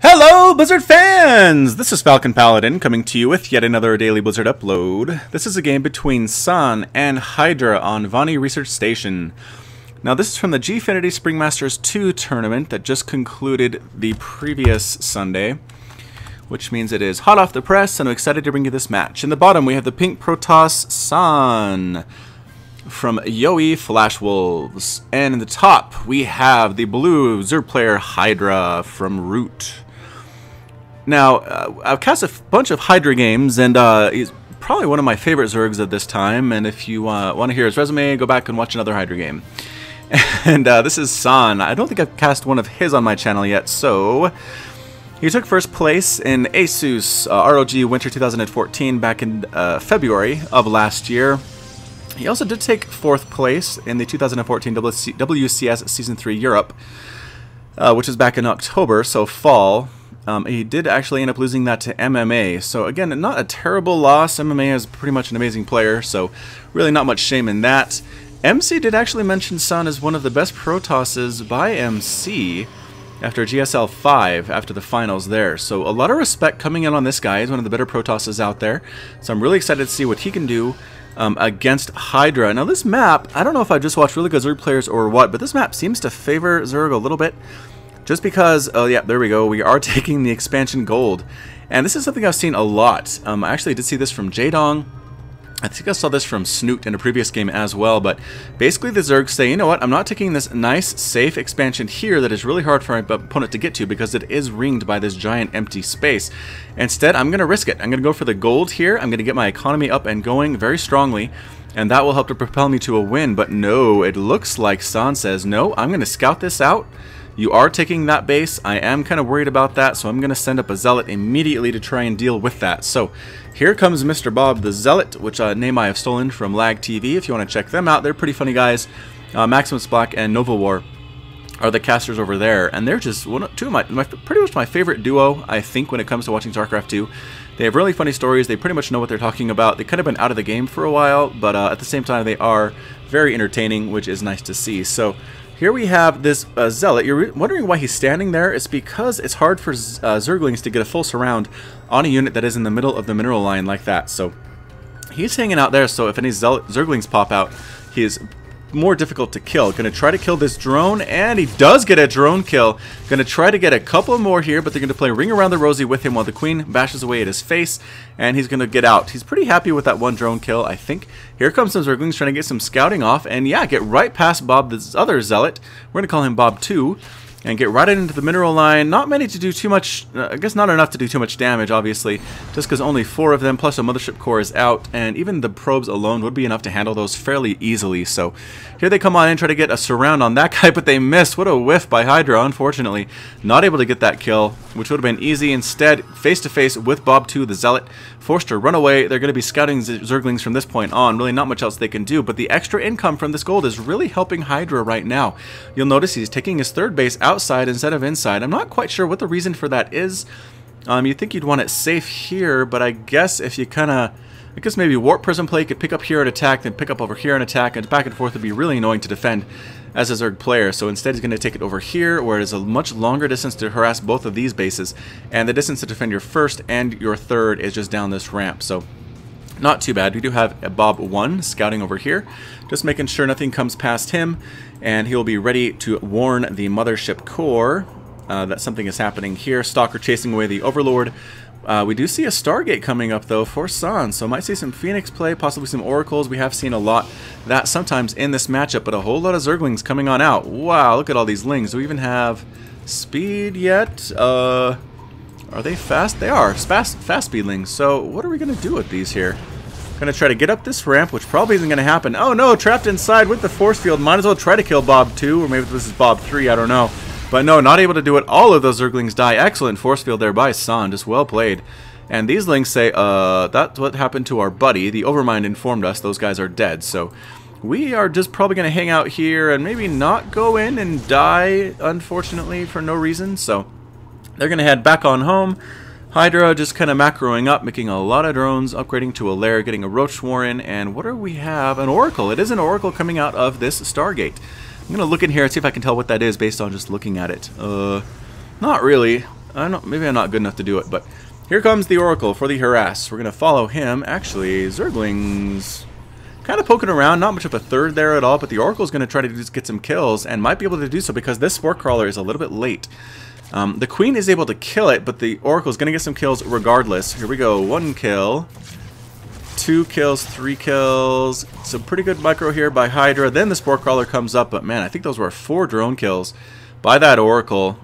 Hello, Blizzard fans! This is Falcon Paladin coming to you with yet another daily Blizzard upload. This is a game between Sun and Hydra on Vaani Research Station. Now this is from the Gfinity Spring Masters 2 tournament that just concluded the previous Sunday, which means it is hot off the press, and I'm excited to bring you this match. In the bottom we have the pink Protoss Sun from Yowie Flash Wolves, and in the top we have the blue Zerg player Hydra from Root. Now, I've cast a bunch of Hydra games, and he's probably one of my favorite Zergs at this time, and if you want to hear his resume, go back and watch another Hydra game. And this is Sun. I don't think I've cast one of his on my channel yet, so he took first place in ASUS ROG Winter 2014 back in February of last year. He also did take fourth place in the 2014 WCS Season 3 Europe, which is back in October, so fall. He did actually end up losing that to MMA, so again, not a terrible loss. MMA is pretty much an amazing player, so really not much shame in that. MC did actually mention Sun as one of the best Protosses by MC after GSL 5, after the finals there. So a lot of respect coming in on this guy. He's one of the better Protosses out there, so I'm really excited to see what he can do against Hydra. Now this map, I don't know if I just watched really good Zerg players or what, but this map seems to favor Zerg a little bit. Just because, oh yeah, there we go, we are taking the expansion gold. And this is something I've seen a lot. I actually did see this from Jaedong. I think I saw this from Snoot in a previous game as well, but basically the Zergs say, you know what, I'm not taking this nice, safe expansion here that is really hard for my opponent to get to because it is ringed by this giant empty space. Instead, I'm going to risk it. I'm going to go for the gold here. I'm going to get my economy up and going very strongly, and that will help to propel me to a win. But no, it looks like San says, no, I'm going to scout this out. You are taking that base. I am kind of worried about that, so I'm going to send up a Zealot immediately to try and deal with that. So here comes Mr. Bob the Zealot, which name I have stolen from Lag TV. If you want to check them out, they're pretty funny guys. Maximus Black and Nova War are the casters over there, and they're just two of pretty much my favorite duo, I think, when it comes to watching Starcraft 2. They have really funny stories. They pretty much know what they're talking about. They've kind of been out of the game for a while, but at the same time, they are very entertaining, which is nice to see. So here we have this Zealot. You're wondering why he's standing there. It's because it's hard for Zerglings to get a full surround on a unit that is in the middle of the mineral line like that. So he's hanging out there, so if any Zerglings pop out, he is more difficult to kill. Gonna try to kill this drone, and he does get a drone kill. Gonna try to get a couple more here, but they're gonna play Ring Around the Rosie with him while the Queen bashes away at his face, and he's gonna get out. He's pretty happy with that one drone kill, I think. Here comes some Zerglings trying to get some scouting off, and yeah, get right past Bob, this other Zealot. We're gonna call him Bob 2. And get right into the mineral line. Not many to do too much, I guess not enough to do too much damage, obviously, just because only 4 of them, plus a mothership core is out, and even the probes alone would be enough to handle those fairly easily. So here they come on in, try to get a surround on that guy, but they miss. What a whiff by Hydra, unfortunately. Not able to get that kill, which would have been easy. Instead, face-to-face with Bob 2, the Zealot, forced to run away. They're going to be scouting Zerglings from this point on. Really not much else they can do, but the extra income from this gold is really helping Hydra right now. You'll notice he's taking his third base outside instead of inside. I'm not quite sure what the reason for that is. You'd think you'd want it safe here, but I guess if you kind of, I guess maybe Warp Prism play could pick up here and attack, then pick up over here and attack, and back and forth would be really annoying to defend as a Zerg player. So instead he's going to take it over here, where it is a much longer distance to harass both of these bases, and the distance to defend your first and your third is just down this ramp. So not too bad. We do have a Bob 1 scouting over here, just making sure nothing comes past him, and he'll be ready to warn the mothership core that something is happening here. Stalker chasing away the Overlord. We do see a Stargate coming up, though, for San, so might see some Phoenix play, possibly some Oracles. We have seen a lot that sometimes in this matchup, but a whole lot of Zerglings coming on out. Wow, look at all these Lings. Do we even have speed yet? Are they fast? They are. Fast speed Lings. So what are we going to do with these here? Going to try to get up this ramp, which probably isn't going to happen. Oh no, trapped inside with the force field. Might as well try to kill Bob 2, or maybe this is Bob 3, I don't know. But no, not able to do it. All of those Zerglings die. Excellent force field there by San, just well played. And these Lings say, that's what happened to our buddy. The Overmind informed us those guys are dead. So we are just probably going to hang out here and maybe not go in and die, unfortunately, for no reason. So they're going to head back on home. Hydra just kind of macroing up, making a lot of drones, upgrading to a lair, getting a Roach Warren, and what do we have? An Oracle. It is an Oracle coming out of this Stargate. I'm going to look in here and see if I can tell what that is based on just looking at it. Not really. maybe I'm not good enough to do it, but here comes the Oracle for the harass. We're going to follow him. Actually, Zerglings kind of poking around, not much of a third there at all, but the Oracle's going to try to just get some kills and might be able to do so because this Spore Crawler is a little bit late. The Queen is able to kill it, but the Oracle's going to get some kills regardless. Here we go. 1 kill. 2 kills, 3 kills. Some pretty good micro here by Hydra. Then the Spore Crawler comes up, but man, I think those were 4 drone kills by that Oracle.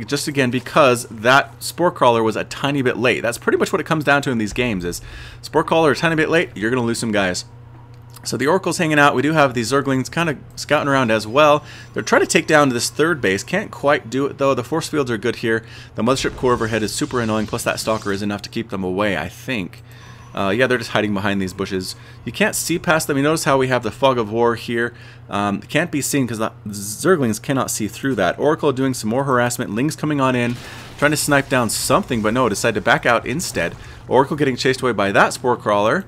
Just again, because that Spore Crawler was a tiny bit late. That's pretty much what it comes down to in these games is Spore Crawler a tiny bit late, you're going to lose some guys. So the Oracle's hanging out. We do have these Zerglings kind of scouting around as well. They're trying to take down this 3rd base. Can't quite do it though. The force fields are good here. The Mothership core overhead is super annoying, plus that Stalker is enough to keep them away, I think. Yeah, they're just hiding behind these bushes. You can't see past them. You notice how we have the fog of war here. Can't be seen because the Zerglings cannot see through that. Oracle doing some more harassment. Lings coming on in, trying to snipe down something, but no, decided to back out instead. Oracle getting chased away by that Spore Crawler.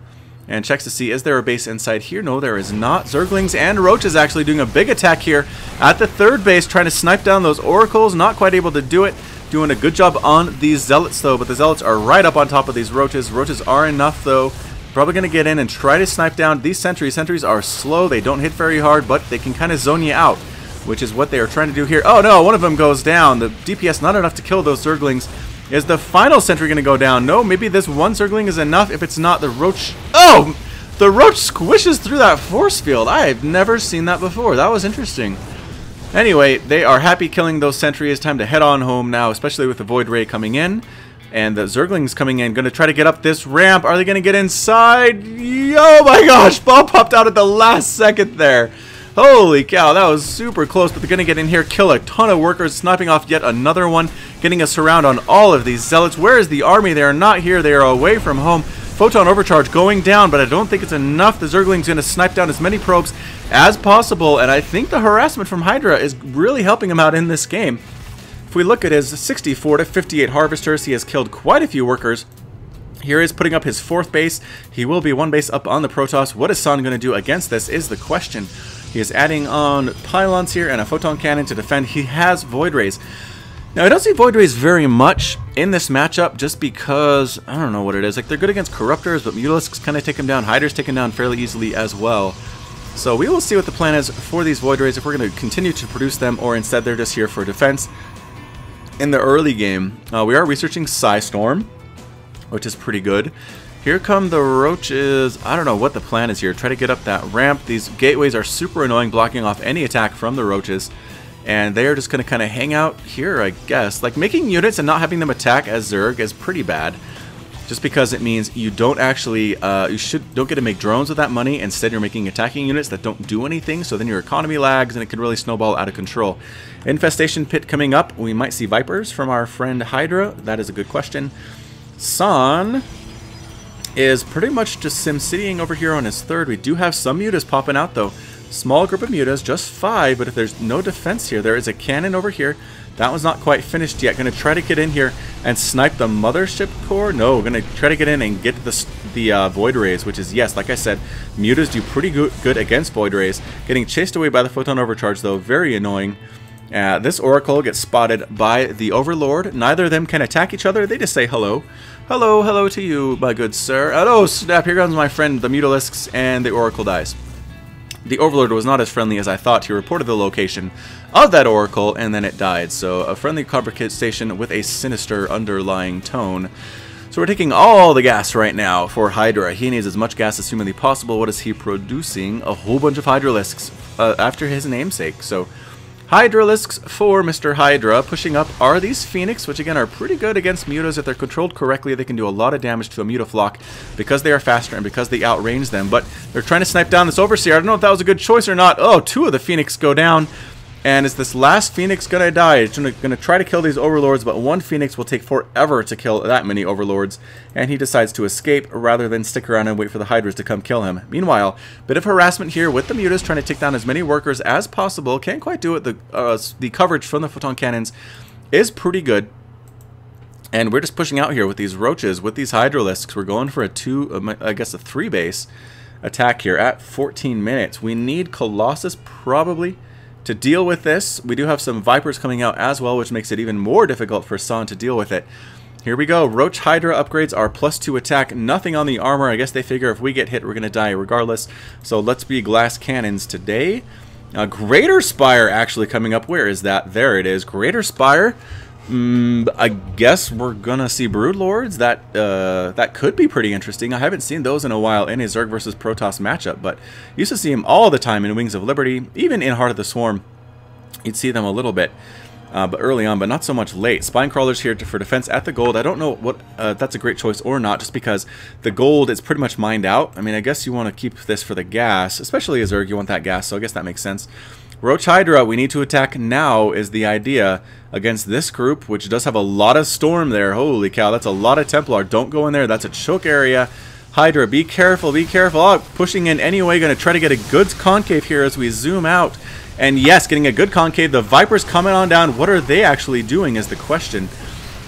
And checks to see, is there a base inside here? No, there is not. Zerglings and Roaches actually doing a big attack here at the 3rd base, trying to snipe down those Oracles. Not quite able to do it. Doing a good job on these Zealots though, but the Zealots are right up on top of these Roaches. Roaches are enough though. Probably going to get in and try to snipe down these Sentries. Sentries are slow. They don't hit very hard, but they can kind of zone you out, which is what they are trying to do here. Oh no, one of them goes down. The DPS not enough to kill those Zerglings. Is the final Sentry going to go down? No, maybe this one Zergling is enough. If it's not, the Roach... Oh! The Roach squishes through that force field. I have never seen that before. That was interesting. Anyway, they are happy killing those sentries. Time to head on home now, especially with the Void Ray coming in. And the Zerglings coming in. Going to try to get up this ramp. Are they going to get inside? Oh my gosh! Ball popped out at the last second there. Holy cow, that was super close. But they're going to get in here, kill a ton of workers, sniping off yet another one. Getting a surround on all of these Zealots. Where is the army? They are not here. They are away from home. Photon overcharge going down, but I don't think it's enough. The Zergling's going to snipe down as many probes as possible, and I think the harassment from Hydra is really helping him out in this game. If we look at his 64 to 58 harvesters, he has killed quite a few workers. Here is putting up his 4th base. He will be 1 base up on the Protoss. What is San going to do against this is the question. He is adding on pylons here and a photon cannon to defend. He has Void Rays. Now, I don't see Void Rays very much in this matchup just because, I don't know what it is. Like, they're good against Corruptors, but Mutalisks kind of take them down. Hydra's taken down fairly easily as well. So we will see what the plan is for these Void Rays, if we're going to continue to produce them, or instead they're just here for defense. In the early game, we are researching Psystorm, which is pretty good. Here come the Roaches. I don't know what the plan is here. Try to get up that ramp. These gateways are super annoying, blocking off any attack from the Roaches. And they are just going to kind of hang out here, I guess. Like, making units and not having them attack as Zerg is pretty bad. Just because it means you don't actually, don't get to make drones with that money. Instead, you're making attacking units that don't do anything. So then your economy lags and it can really snowball out of control. Infestation Pit coming up. We might see Vipers from our friend Hydra. That is a good question. San is pretty much just SimCitying over here on his 3rd. We do have some mutas popping out, though. Small group of mutas, just 5, but if there's no defense here, there is a cannon over here. That one's not quite finished yet. Going to try to get in here and snipe the Mothership core. No, going to try to get in and get the Void Rays, which is, yes, like I said, mutas do pretty good against Void Rays. Getting chased away by the Photon Overcharge, though, very annoying. This Oracle gets spotted by the Overlord. Neither of them can attack each other. They just say hello. Hello, hello to you, my good sir. Oh, snap, here comes my friend, the Mutalisks, and the Oracle dies. The Overlord was not as friendly as I thought. He reported the location of that Oracle, and then it died. So a friendly conversation with a sinister underlying tone. So we're taking all the gas right now for Hydra. He needs as much gas as humanly possible. What is he producing? A whole bunch of Hydralisks after his namesake. So Hydralisks for Mr. Hydra. Pushing up are these Phoenix, which again are pretty good against mutas. If they're controlled correctly, they can do a lot of damage to a mutaflock because they are faster and because they outrange them. But they're trying to snipe down this Overseer. I don't know if that was a good choice or not. Oh, 2 of the Phoenix go down. And is this last Phoenix going to die? It's going to try to kill these Overlords, but one Phoenix will take forever to kill that many Overlords. And he decides to escape rather than stick around and wait for the Hydras to come kill him. Meanwhile, bit of harassment here with the mutas, trying to take down as many workers as possible. Can't quite do it. The coverage from the photon cannons is pretty good. And we're just pushing out here with these Roaches, with these Hydralisks. We're going for a 3 base attack here at 14 minutes. We need Colossus probably to deal with this. We do have some Vipers coming out as well, which makes it even more difficult for San to deal with it. Here we go. Roach Hydra upgrades are +2 attack. Nothing on the armor. I guess they figure if we get hit, we're going to die regardless. So let's be glass cannons today. Greater Spire actually coming up. Where is that? There it is. Greater Spire. I guess we're going to see Broodlords. That could be pretty interesting. I haven't seen those in a while in a Zerg versus Protoss matchup, but used to see them all the time in Wings of Liberty. Even in Heart of the Swarm, you'd see them a little bit. But early on, but not so much late. Spine Crawlers here for defense at the gold. I don't know what that's a great choice or not, just because the gold is pretty much mined out. I mean, I guess you want to keep this for the gas, especially as Zerg, you want that gas, so I guess that makes sense. Roach Hydra, we need to attack now is the idea against this group, which does have a lot of Storm there. Holy cow, that's a lot of Templar. Don't go in there. That's a choke area. Hydra, be careful, be careful. Oh, pushing in anyway, going to try to get a good concave here as we zoom out. And yes, getting a good concave. The Vipers coming on down. What are they actually doing is the question.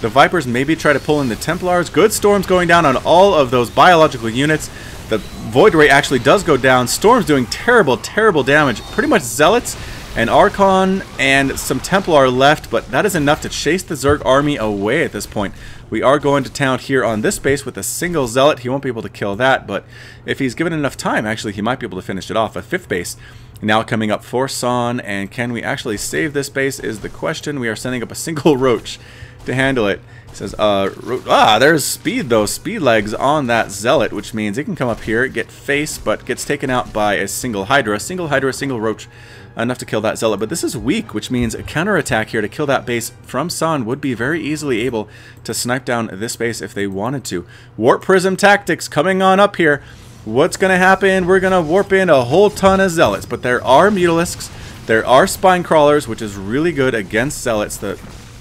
The Vipers maybe try to pull in the Templars. Good Storms going down on all of those biological units. The Void Ray actually does go down. Storm's doing terrible, terrible damage. Pretty much Zealots and Archon and some Templar left, but that is enough to chase the Zerg army away at this point. We are going to town here on this base with a single Zealot. He won't be able to kill that, but if he's given enough time, actually, he might be able to finish it off. A 5th base now coming up for San, and can we actually save this base is the question. We are sending up a single Roach to handle it. It says, there's speed though, speed legs on that Zealot, which means it can come up here, get face, but gets taken out by a single Hydra, single Roach, enough to kill that Zealot. But this is weak, which means a counterattack here to kill that base from San would be very easily able to snipe down this base if they wanted to. Warp Prism tactics coming on up here. What's going to happen? We're going to warp in a whole ton of Zealots, but there are Mutalisks, there are Spine Crawlers, which is really good against Zealots. The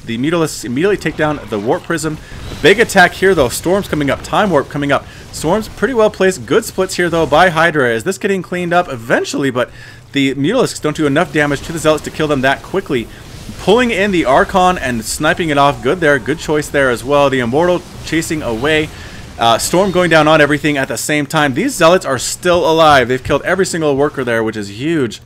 Mutalisks immediately take down the Warp Prism. Big attack here, though. Storms coming up, Time Warp coming up. Storms pretty well placed. Good splits here, though, by Hydra. Is this getting cleaned up eventually? But the Mutalisks don't do enough damage to the Zealots to kill them that quickly. Pulling in the Archon and sniping it off. Good there. Good choice there as well. The Immortal chasing away. Storm going down on everything at the same time. These Zealots are still alive. They've killed every single worker there, which is huge.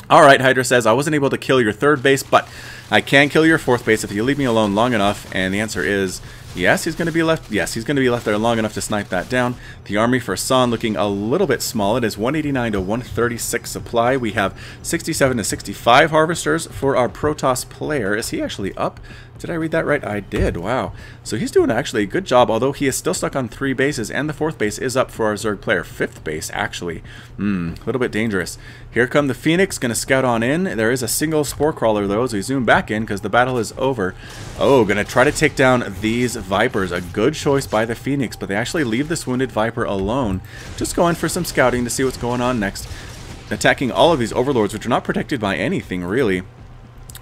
Alright, Hydra says, I wasn't able to kill your 3rd base, but I can kill your 4th base if you leave me alone long enough. And the answer is yes, he's going to be left. Yes, he's going to be left there long enough to snipe that down. The army for San looking a little bit small. It is 189 to 136 supply. We have 67 to 65 harvesters for our Protoss player. Is he actually up? Did I read that right? I did. Wow. So he's doing actually a good job, although he is still stuck on 3 bases, and the 4th base is up for our Zerg player. 5th base, actually. A little bit dangerous. Here come the Phoenix, going to scout on in. There is a single Spore Crawler, though, as we zoom back in, because the battle is over. Oh, going to try to take down these Vipers. A good choice by the Phoenix, but they actually leave this wounded Viper alone. Just going for some scouting to see what's going on next. Attacking all of these Overlords, which are not protected by anything, really.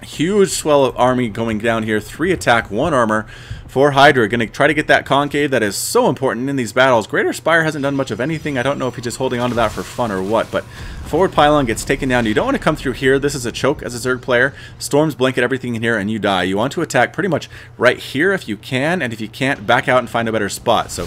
Huge swell of army going down here. 3 attack, 1 armor for Hydra. Going to try to get that concave that is so important in these battles. Greater Spire hasn't done much of anything. I don't know if he's just holding on to that for fun or what, but forward pylon gets taken down. You don't want to come through here. This is a choke as a Zerg player. Storms blanket everything in here and you die. You want to attack pretty much right here if you can, and if you can't, back out and find a better spot. So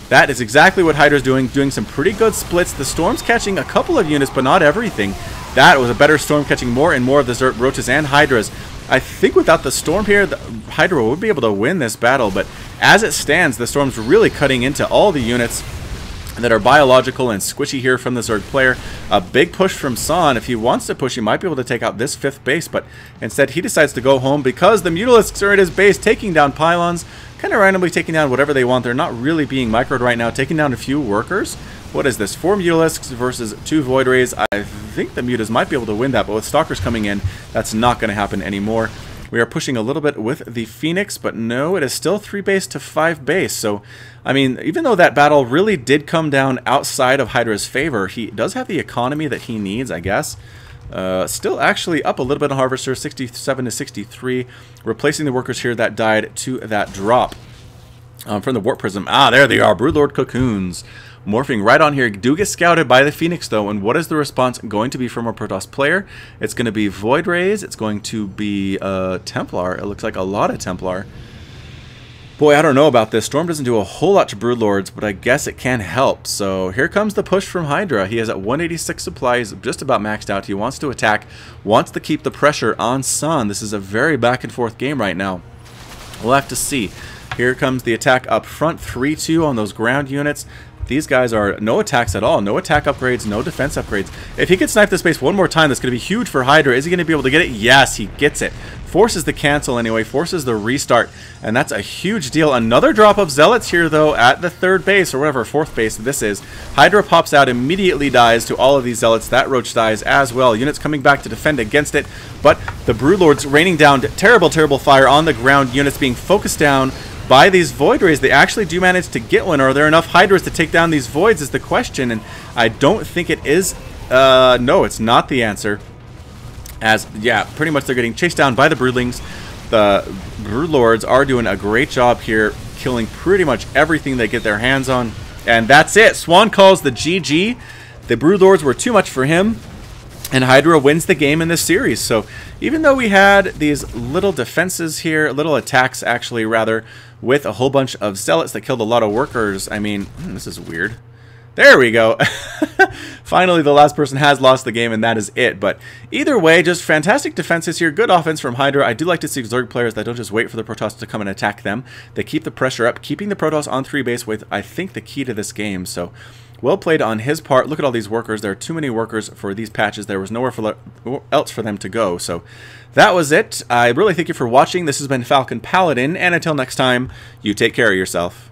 that is exactly what Hydra's doing some pretty good splits. The Storm's catching a couple of units, but not everything. That was a better Storm, catching more and more of the Zerg Roaches and Hydras. I think without the Storm here, the Hydra would be able to win this battle, but as it stands, the Storm's really cutting into all the units that are biological and squishy here from the Zerg player. A big push from San. If he wants to push, he might be able to take out this 5th base, but instead he decides to go home because the Mutalisks are at his base, taking down pylons, kind of randomly taking down whatever they want. They're not really being microed right now, taking down a few workers. What is this? 4 Mutalisks versus 2 Void Rays. I think the Mutas might be able to win that, but with Stalkers coming in, that's not going to happen anymore. We are pushing a little bit with the Phoenix, but no, it is still 3 base to 5 base. So, I mean, even though that battle really did come down outside of Hydra's favor, he does have the economy that he needs, I guess. Still actually up a little bit on Harvester, 67 to 63, replacing the workers here that died to that drop from the Warp Prism. Ah, there they are, Broodlord Cocoons. Morphing right on here. Do get scouted by the Phoenix, though, and what is the response going to be from a Protoss player? It's going to be Void Rays. It's going to be Templar. It looks like a lot of Templar. Boy, I don't know about this. Storm doesn't do a whole lot to Broodlords, but I guess it can help. So here comes the push from Hydra. He has at 186 supplies, just about maxed out. He wants to attack, wants to keep the pressure on Sun. This is a very back and forth game right now. We'll have to see. Here comes the attack up front, 3-2 on those ground units. These guys are no attacks at all, no attack upgrades, no defense upgrades. If he could snipe this base one more time, that's going to be huge for Hydra. Is he going to be able to get it? Yes, he gets it. Forces the cancel anyway, forces the restart, and that's a huge deal. Another drop of Zealots here, though, at the third base, or whatever, fourth base this is. Hydra pops out, immediately dies to all of these Zealots. That Roach dies as well. Units coming back to defend against it, but the Broodlords raining down terrible, terrible fire on the ground. Units being focused down by these Void Rays. They actually do manage to get one. Are there enough Hydras to take down these Voids is the question, and I don't think it is. No, it's not the answer. As, yeah, pretty much they're getting chased down by the Broodlings. The Broodlords are doing a great job here, killing pretty much everything they get their hands on. And that's it. Swan calls the GG. The Broodlords were too much for him, and Hydra wins the game in this series. So even though we had these little defenses here, little attacks actually rather, with a whole bunch of Zealots that killed a lot of workers, I mean, this is weird. There we go. Finally, the last person has lost the game, and that is it. But either way, just fantastic defenses here. Good offense from Hydra. I do like to see Zerg players that don't just wait for the Protoss to come and attack them. They keep the pressure up, keeping the Protoss on 3 base with, I think, the key to this game. So well played on his part. Look at all these workers. There are too many workers for these patches. There was nowhere else for them to go. So that was it. I really thank you for watching. This has been Falcon Paladin, and until next time, you take care of yourself.